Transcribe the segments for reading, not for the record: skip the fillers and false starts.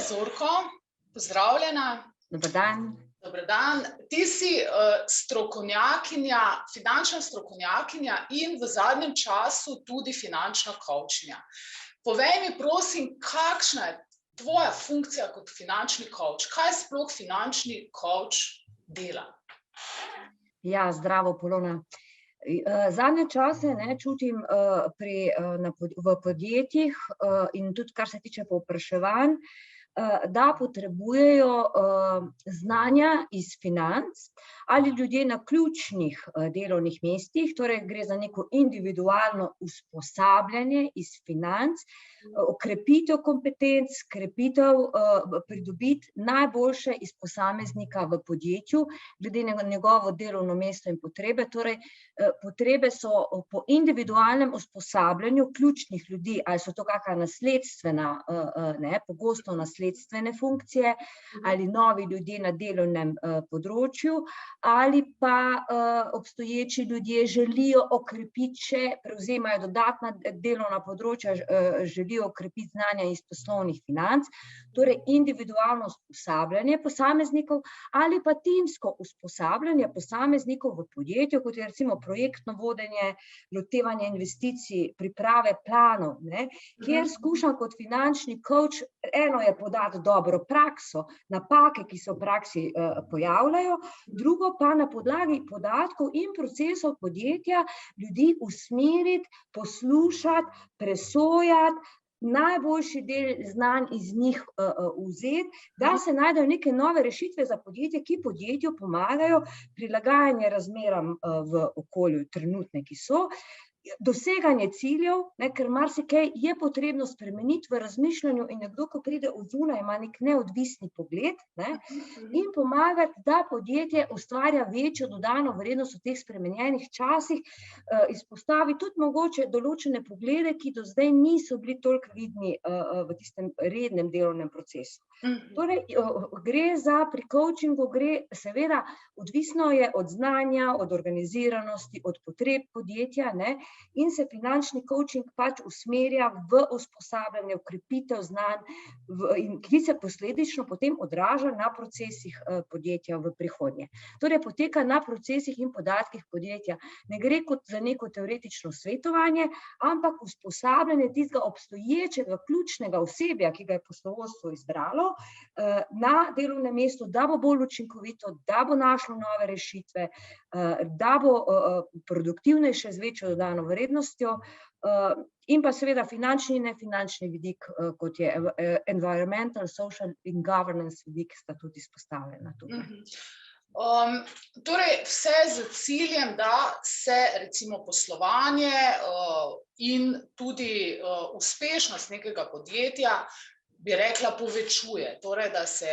Zorko, pozdravljena. Dober dan. Dober dan. Ti si strokovnjakinja, finančna strokovnjakinja in v zadnjem času tudi finančna kovčinja. Povej mi, prosim, kakšna je tvoja funkcija kot finančni kovč? Kaj sploh finančni kovč dela? Ja, zdravo, Polona. Zadnje čase čutim v podjetjih in tudi kar se tiče povpraševanj, da potrebujejo znanja iz financ ali ljudje na ključnih delovnih mestih, torej gre za neko individualno usposabljanje iz financ, okrepitev kompetenc, pridobiti najboljše iz posameznika v podjetju, glede na njegovo delovno mesto in potrebe. Torej, potrebe so po individualnem usposabljanju ključnih ljudi, ali so to kakšna nasledstvena, pogosto nasledstvene funkcije, ali novi ljudje na delovnem področju, ali pa obstoječi ljudje želijo okrepiti, če prevzemajo dodatna delovna področja, želijo okrepiti znanja iz poslovnih financ, torej individualno usposabljanje posameznikov ali pa timsko usposabljanje posameznikov v podjetju, kot je recimo projektno vodenje, lotevanje investicij, priprave planov, kjer skušam kot finančni kovč, eno je podati dobro prakso, napake, ki se v praksi pojavljajo, drugo pa na podlagi podatkov in procesov podjetja ljudi usmeriti, poslušati, presojati, najboljši del znanj iz njih vzeti, da se najdejo neke nove rešitve za podjetje, ki podjetju pomagajo prilagajanje razmeram v okolju trenutne, ki so, doseganje ciljev, ker marsikaj je potrebno spremeniti v razmišljanju in nekdo, ko pride od zunaj, ima nek neodvisni pogled, in pomagati, da podjetje ustvarja večjo dodano vrednost v teh spremenjenih časih, izpostavi tudi mogoče določene poglede, ki do zdaj niso bili toliko vidni v tistem rednem delovnem procesu. Torej, gre za, pri coachingu gre, seveda, odvisno je od znanja, od organiziranosti, od potreb podjetja, in se finančni coaching pač usmerja v usposabljanje, okrepitev znanj, ki se posledično potem odraža na procesih podjetja v prihodnje. Torej, poteka na procesih in podatkih podjetja. Ne gre kot za neko teoretično svetovanje, ampak usposabljanje tistega obstoječega ključnega osebja, ki ga je poslovodstvo izbralo, na delovnem mestu, da bo bolj učinkovito, da bo našlo nove rešitve, da bo produktivnejše z večjo dodano vrednostjo, in pa seveda finančni in nefinančni vidik, kot je environmental, social in governance vidik, sta tudi izpostavljena tukaj. Torej, vse z ciljem, da se recimo poslovanje in tudi uspešnost nekega podjetja, bi rekla, povečuje, torej, da se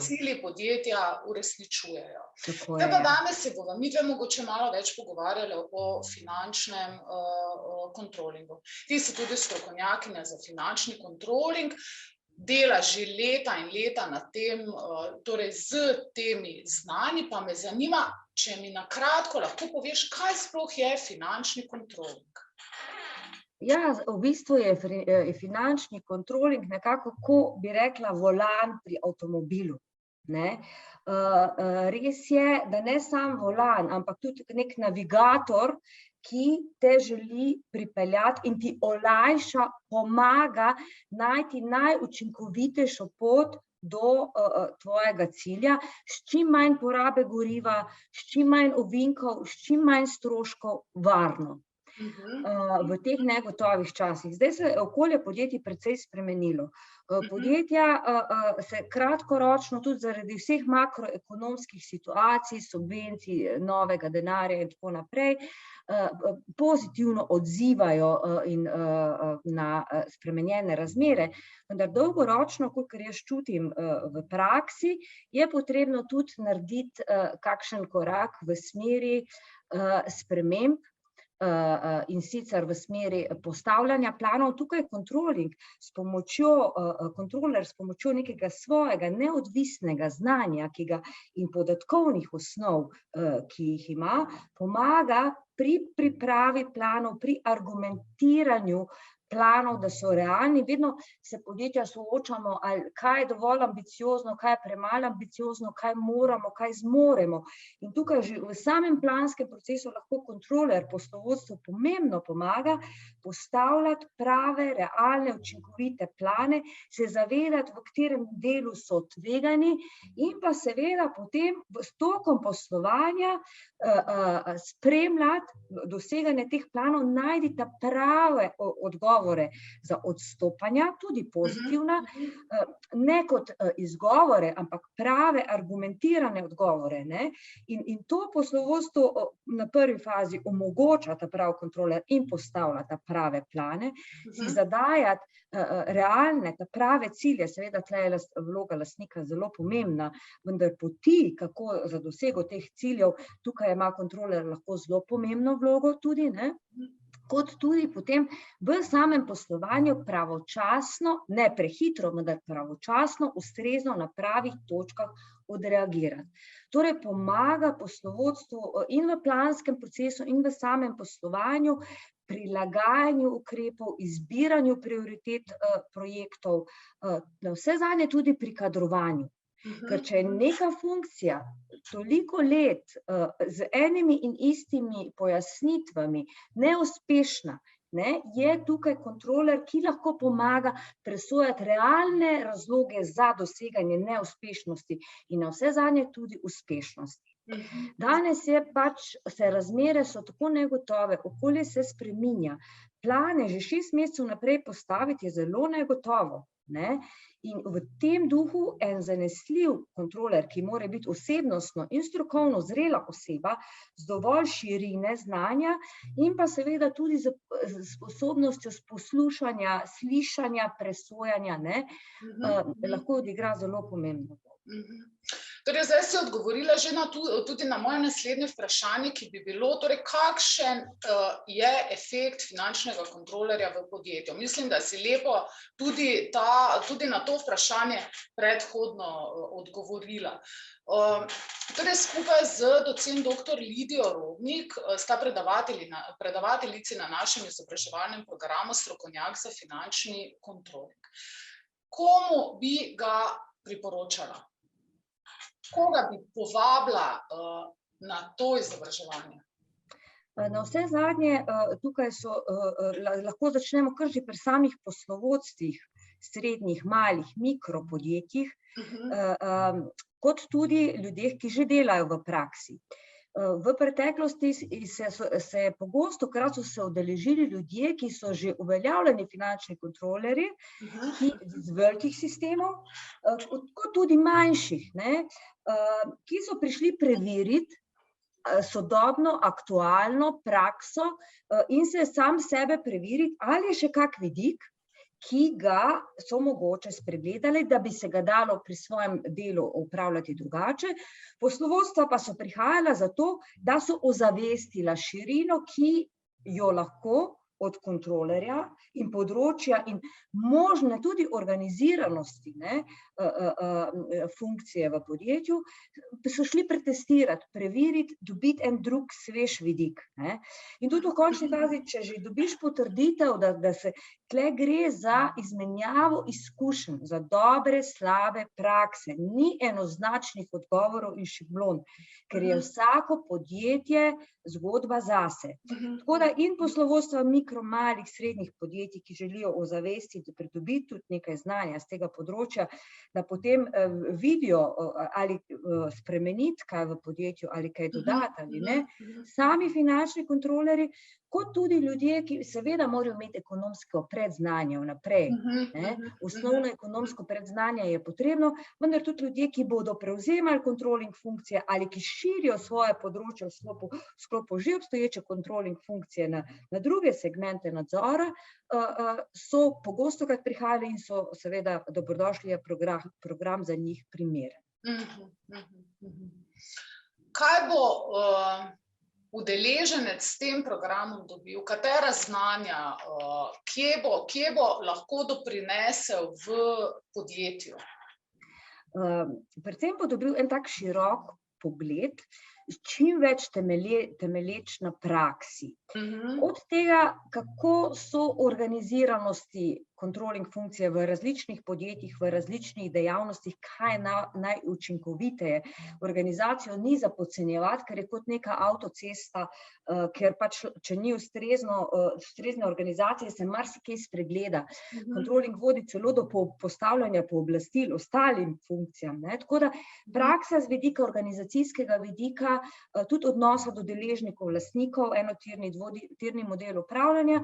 cilji podjetja uresničujejo. Zdaj pa danes se bova midve mogoče malo več pogovarjali o finančnem kontrolingu. Ti si tudi strokovnjakinja za finančni kontroling, dela že leta in leta na tem, torej z temi znanji, pa me zanima, če mi na kratko lahko poveš, kaj sploh je finančni kontroling? Ja, v bistvu je finančni kontroling nekako, ko bi rekla, volan pri avtomobilu. Res je, da ne samo volan, ampak tudi nek navigator, ki te želi pripeljati in ti olajša, pomaga najti najučinkovitejšo pot do tvojega cilja, s čim manj porabe goriva, s čim manj ovinkov, s čim manj stroškov, varno. V teh negotovih časih. Zdaj se je okolje podjetij precej spremenilo. Podjetja se kratkoročno, tudi zaradi vseh makroekonomskih situacij, subvencij, novega denarja in tako naprej, pozitivno odzivajo na spremenjene razmere, vendar dolgoročno, kolikor jaz čutim v praksi, je potrebno tudi narediti kakšen korak v smeri sprememb, in sicer v smeri postavljanja planov. Tukaj kontroling s pomočjo nekega svojega neodvisnega znanja in podatkovnih osnov, ki jih ima, pomaga pri pripravi planov, pri argumentiranju planov, da so realni. Vedno se podjetja soočamo, ali kaj je dovolj ambiciozno, kaj je premalo ambiciozno, kaj moramo, kaj zmoremo. In tukaj že v samem planskem procesu lahko kontroler poslovodstvu pomembno pomaga postavljati prave, realne, učinkovite plane, se zavedati, v katerem delu so tvegani in pa seveda potem s tokom poslovanja spremljati doseganje teh planov, najti ta prave odgovore za odstopanja, tudi pozitivna, ne kot izgovore, ampak prave argumentirane odgovore, ne? In to poslovodstvo na prvi fazi omogoča ta prav kontroler in postavlja ta prave plane, si zadajati realne, ta prave cilje, seveda tle je vloga lastnika zelo pomembna, vendar poti, kako za dosego teh ciljev, tukaj ima kontroler lahko zelo pomembno vlogo tudi, ne? Kot tudi potem v samem poslovanju pravočasno, ne prehitro, vendar pravočasno, ustrezno na pravih točkah odreagirati. Torej pomaga poslovodstvu in v planskem procesu in v samem poslovanju, prilagajanju ukrepov, izbiranju prioritet projektov, navsezadnje tudi pri kadrovanju. Ker če je neka funkcija toliko let z enimi in istimi pojasnitvami neuspešna, ne, je tukaj kontroler, ki lahko pomaga presojati realne razloge za doseganje neuspešnosti in navsezadnje tudi uspešnosti. Danes je pač, razmere so tako negotove, okolje se spreminja. Plane že 6 mesecev naprej postaviti je zelo negotovo, ne? In v tem duhu en zanesljiv kontroler, ki mora biti osebnostno in strokovno zrela oseba, z dovolj širine znanja in pa seveda tudi z sposobnostjo poslušanja, slišanja, presojanja, ne, lahko odigra zelo pomembno vlogo. Torej, zdaj si odgovorila že tudi na moje naslednje vprašanje, ki bi bilo, torej, kakšen je efekt finančnega kontrolerja v podjetju. Mislim, da si lepo tudi na to vprašanje predhodno odgovorila. Torej, skupaj z docent dr. Lidijo Robnik sta predavateljici na našem izobraževalnem programu Strokovnjak za finančni kontroling. Komu bi ga priporočala? Koga bi povabila na to izobraževanje? Na vse zadnje, tukaj lahko začnemo kar že pri samih poslovodstvih, srednjih, malih, mikropodjetjih, kot tudi ljudeh, ki že delajo v praksi. V preteklosti se je pogostokrat so se udeležili ljudje, ki so že uveljavljeni finančni kontrolerji, iz velikih sistemov, kot tudi manjših, ne, ki so prišli preveriti sodobno, aktualno prakso in se sam sebe preveriti, ali je še kak vidik, ki ga so mogoče spregledali, da bi se ga dalo pri svojem delu upravljati drugače. Poslovodstva pa so prihajala zato, da so ozavestila širino, ki jo lahko od kontrolerja in področja in možne tudi organiziranosti, ne, funkcije v podjetju, so šli pretestirati, preveriti, dobiti en drug svež vidik, ne. In tudi v končni fazi, če že dobiš potrditev, da se tle gre za izmenjavo izkušenj, za dobre, slabe prakse, ni enoznačnih odgovorov in šablon, ker je vsako podjetje zgodba zase. Tako da in poslovodstva mikro, malih, srednjih podjetij, ki želijo ozavestiti, pridobiti tudi nekaj znanja z tega področja, da potem vidijo ali spremeniti kaj v podjetju ali kaj dodati ali ne, sami finančni kontrolerji, kot tudi ljudje, ki seveda morajo imeti ekonomsko predznanje vnaprej, ne, osnovno ekonomsko predznanje je potrebno, vendar tudi ljudje, ki bodo prevzemali kontroling funkcije ali ki širijo svoje področje v sklopu že obstoječe kontroling funkcije na druge segmente nadzora, so pogostokrat prihajali in so seveda dobrodošli, je program za njih primeren. Kaj bo udeleženec s tem programom dobil, katera znanja, kje bo lahko doprinesel v podjetju? Predvsem bo dobil en tak širok pogled čim več temelječ na praksi. Od tega, kako so organiziranosti controlling funkcije v različnih podjetjih, v različnih dejavnostih, kaj je najučinkoviteje. Organizacijo ni za podcenjevati, ker je kot neka avtocesta, ker pač, če ni ustrezne organizacije, se marsikaj spregleda. Controlling vodi celo do postavljanja pooblastil ostalim funkcijam, ne. Tako da praksa z vidika organizacijskega vidika, tudi odnosa do deležnikov, lastnikov, enotirni model upravljanja,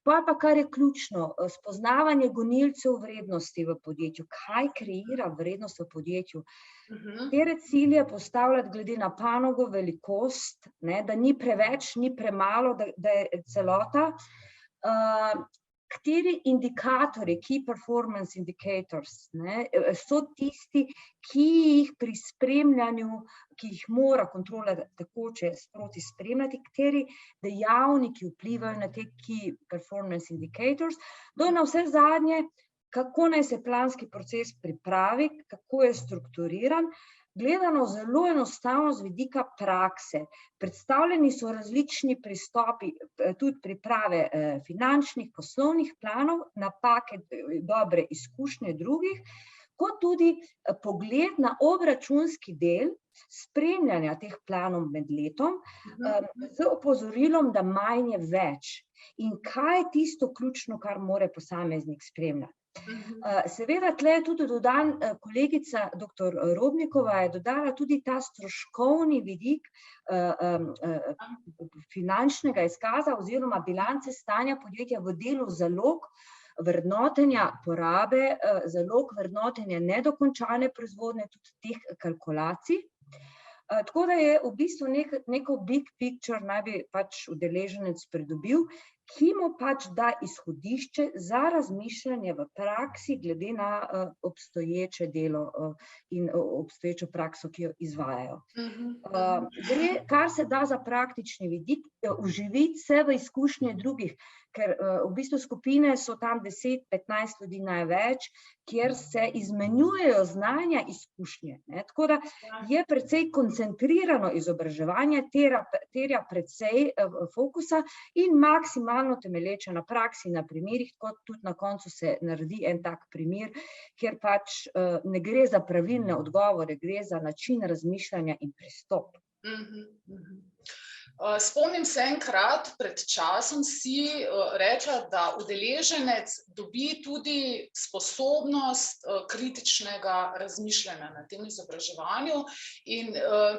pa kar je ključno, spoznavanje gonilcev vrednosti v podjetju, kaj kreira vrednost v podjetju, katere cilje postavljati glede na panogo, velikost, ne, da ni preveč, ni premalo, da je celota, kateri indikatorji, key performance indicators, ne, so tisti, ki jih pri spremljanju, ki jih mora kontrola tekoče sproti spremljati, kateri dejavniki vplivajo na te key performance indicators, do navsezadnje, kako naj se planski proces pripravi, kako je strukturiran. Gledano zelo enostavno z vidika prakse. Predstavljeni so različni pristopi, tudi priprave finančnih, poslovnih planov, napake, dobre izkušnje drugih, kot tudi pogled na obračunski del spremljanja teh planov med letom, z opozorilom, da manj je več. In kaj je tisto ključno, kar mora posameznik spremljati. Seveda, tle je tudi dodan, kolegica dr. Robnikova je dodala tudi ta stroškovni vidik finančnega izkaza oziroma bilance stanja podjetja v delu zalog, vrednotenja porabe, zalog vrednotenja nedokončane proizvodnje, tudi teh kalkulacij. Tako da je v bistvu neko big picture naj bi pač udeleženec pridobil, ki mu pač da izhodišče za razmišljanje v praksi glede na obstoječe delo in obstoječo prakso, ki jo izvajajo. Gre, kar se da za praktični vidik, vživiti se v izkušnje drugih, ker v bistvu skupine so tam 10-15 ljudi največ, kjer se izmenjujejo znanja, izkušnje, ne. Tako da je precej koncentrirano izobraževanje, terja precej fokusa in maksimalno temelječe na praksi, na primerih, kot tudi na koncu se naredi en tak primer, kjer pač ne gre za pravilne odgovore, gre za način razmišljanja in pristop. Spomnim se enkrat, pred časom si rekla, da udeleženec dobi tudi sposobnost kritičnega razmišljanja na tem izobraževanju in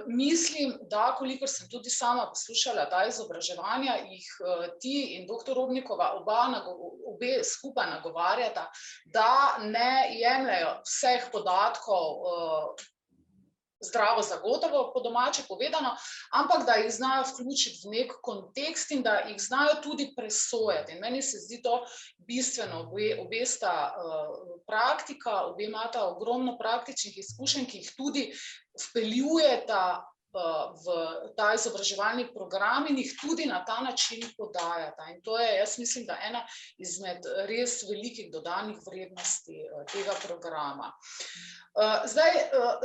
mislim, da kolikor sem tudi sama poslušala ta izobraževanja, jih ti in dr. Robnikova obe skupaj nagovarjata, da ne jemljejo vseh podatkov zdravo za gotovo, po domače povedano, ampak da jih znajo vključiti v nek kontekst in da jih znajo tudi presojati. In meni se zdi to bistveno, obe sta praktika, obe imata ogromno praktičnih izkušenj, ki jih tudi vpeljujeta v ta izobraževalni program in jih tudi na ta način podajata. In to je, jaz mislim, da ena izmed res velikih dodanih vrednosti tega programa. Zdaj,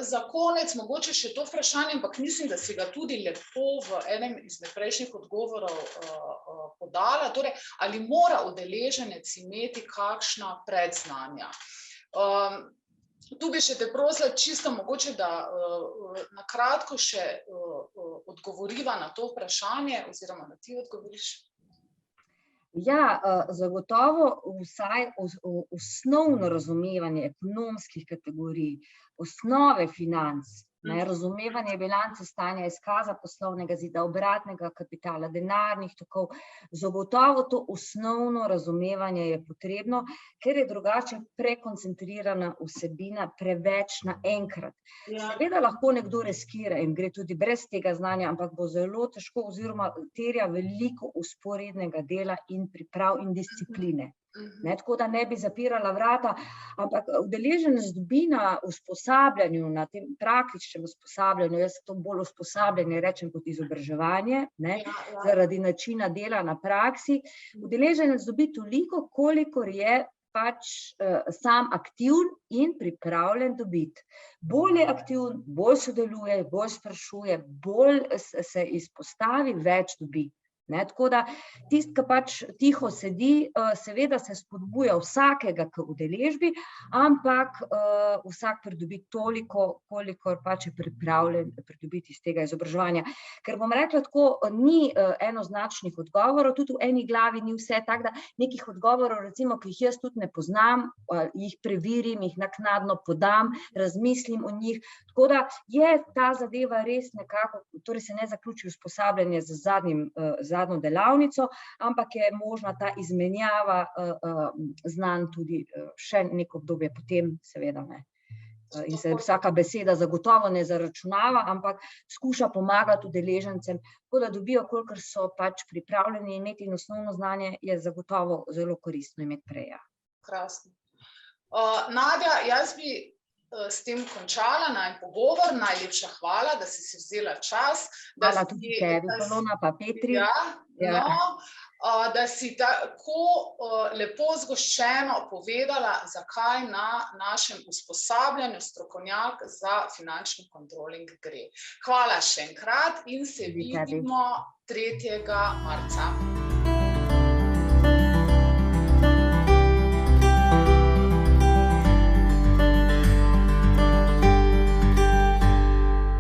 za konec, mogoče še to vprašanje, ampak mislim, da si ga tudi lepo v enem izmed prejšnjih odgovorov podala, torej, ali mora udeleženec imeti kakšna predznanja. Tu bi še te prosila čisto mogoče, da na kratko še odgovoriva na to vprašanje, oziroma da ti odgovoriš. Ja, zagotovo vsaj osnovno razumevanje ekonomskih kategorij, osnove financ, razumevanje bilance stanja, izkaza poslovnega izida, obratnega kapitala, denarnih tokov, zagotovo to osnovno razumevanje je potrebno, ker je drugače prekoncentrirana vsebina preveč naenkrat. Seveda lahko nekdo riskira in gre tudi brez tega znanja, ampak bo zelo težko oziroma terja veliko vzporednega dela in priprav in discipline. Ne, tako da ne bi zapirala vrata, ampak udeleženec dobi na usposabljanju, na tem praktičnem usposabljanju, jaz to bolj usposabljanje rečem kot izobraževanje, ne, zaradi načina dela na praksi, udeleženec dobi toliko, kolikor je pač sam aktiven in pripravljen dobiti. Bolj je aktiven, bolj sodeluje, bolj sprašuje, bolj se izpostavi, več dobi. Tako da tisti, ki pač tiho sedi, seveda se spodbuja vsakega k udeležbi, ampak vsak pridobi toliko, kolikor pač je pripravljen pridobiti iz tega izobraževanja. Ker bom rekla tako, ni enoznačnih odgovorov, tudi v eni glavi ni vse, tako da nekih odgovorov, recimo, ki jih jaz tudi ne poznam, jih preverim, jih naknadno podam, razmislim o njih, tako da je ta zadeva res nekako, torej se ne zaključi usposabljanje z zadnjo delavnico, ampak je možna ta izmenjava znanj tudi še neko obdobje potem, seveda ne. In se vsaka beseda zagotovo ne zaračunava, ampak skuša pomagati udeležencem, tako da dobijo, kolikor so pač pripravljeni imeti, in osnovno znanje je zagotovo zelo koristno imeti prej. Krasno. Nadja, jaz bi s tem končala najin pogovor. Najlepša hvala, da si vzela čas. Hvala tudi tebi, Polona, pa Petri. Da si tako lepo zgoščeno povedala, zakaj na našem usposabljanju strokovnjak za finančni kontroling gre. Hvala še enkrat in se vidimo 3. marca.